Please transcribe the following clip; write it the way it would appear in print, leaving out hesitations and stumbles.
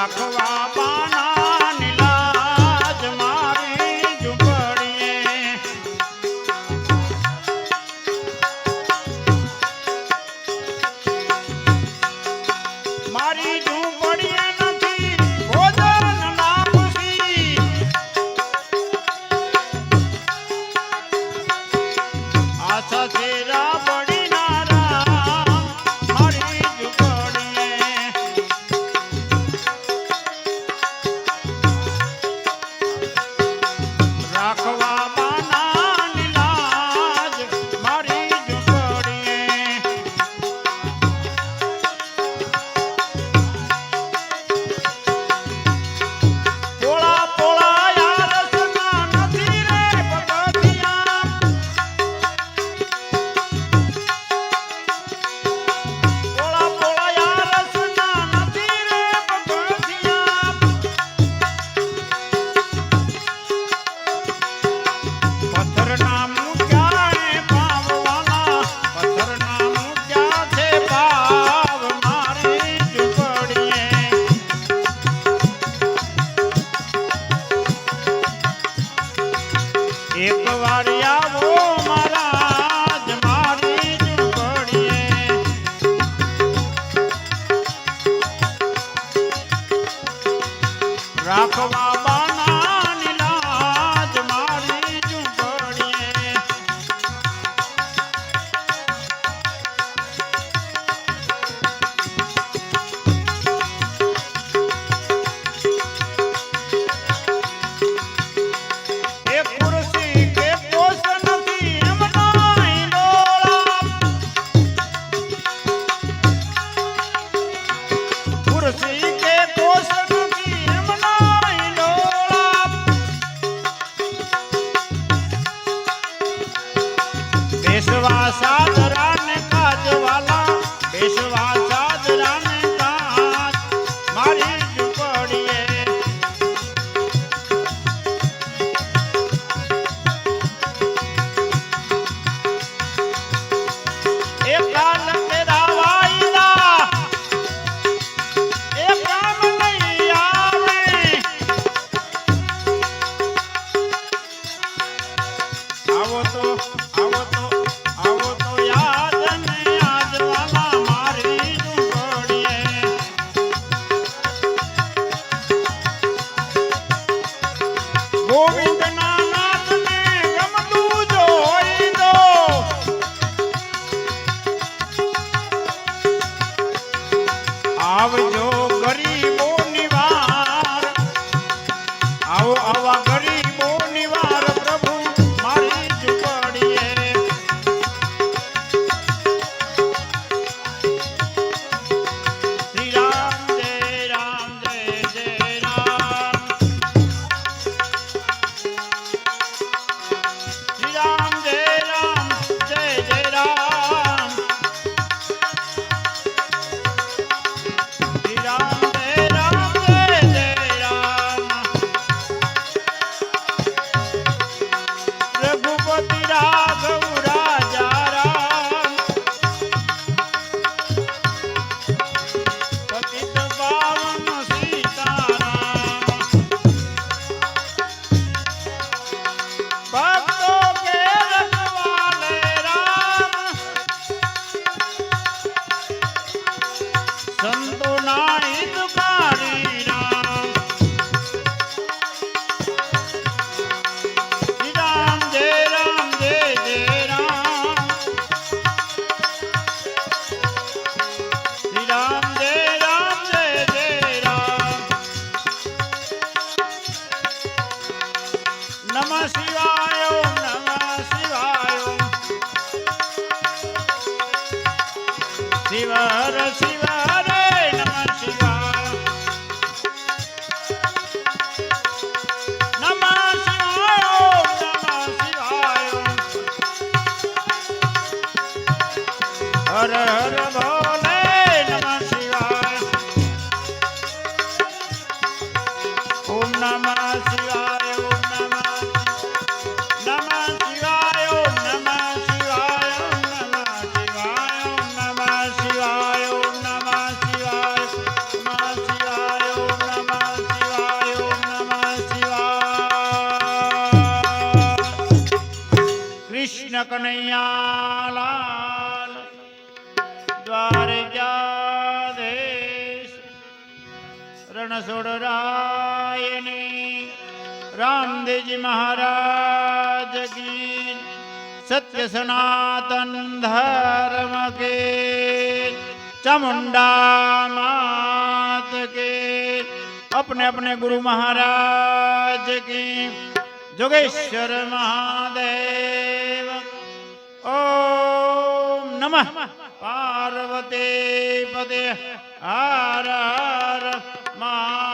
રાખવા બાના નીલાજ મારી ઝૂંપડીએ મારી ઝૂંપડીએ નથી ભોજન ના ખુશી આશા છે રાબડી નારા મારી ઝૂંપડીએ રાખવા બાના નીલાજ મારી ઝૂંપડીએ પોળા પોળા યાર સના નથી રે પગથિયા પોળા પોળા યાર સના નથી રે પગથિયા પથ્થરના મૂક્યા એ ભાવવાલા પથ્થરના મૂક્યા છે ભાવ મારી ઝૂંપડીએ એક વાર આવો મહારાજ મારી ઝૂંપડીએ રાખવા બાના નીલાજ મારી ઝૂંપડીએ એ ખુરશી કે પોસ નથી એમના ઈંડોળા ખુરશી કે પોસ નથી એમના ઈંડોળા બેસવા સાદરા ને કાજવાલા બેસવા સાદરા ને કાજ મારી ઝૂંપડીએ એ કાલ તેરા વાયદા એ કામ નહીં આવે આવો તો યાદ ને આજવાલા મારી ઝૂંપડીએ ગોવિંદના નાથને ગમતું જોઈ દો આવજો ગરીબોની વાર આવો આવા ગરીબોની વાર પ્રભુ મારી ઝૂંપડીએ શ્રી રામ જય રામ જય જય રામ શ્રી રામ જય રામ જય જય રામ શ્રી રામ જય રામ જય જય રામ રઘુપતિ રાઘવ રાજા રામ પતિત પાવન સીતારામ ભક્તો કે રખવાલે રામ સંતો ના હિતકારી રામ શ્રી રામ જય જય રામ શ્રી રામ જય જય રામ નમઃ શિવાય ઓમ નમઃ શિવાય ઓમ શિવ હર શિવ હરે નમઃ શિવાય નમઃ શિવાય ઓમ નમઃ શિવાય ઓમ હર હર ભોલે નમઃ શિવાય ઓમ નમઃ શિવાય ઓમ નમઃ શિવાય ઓમ નમઃ શિવાય ઓમ નમઃ શિવાય ઓમ નમઃ શિવાય ઓમ નમઃ કનૈયા લાલ દ્વારકાધીશ રણછોડરાયની રામદેવજી મહારાજ કી सत्य सनातन धर्म के चामुंडा मात के अपने अपने गुरु महाराज की जोगेश्वर महादेव ओम नमः पार्वती पते हर हर महा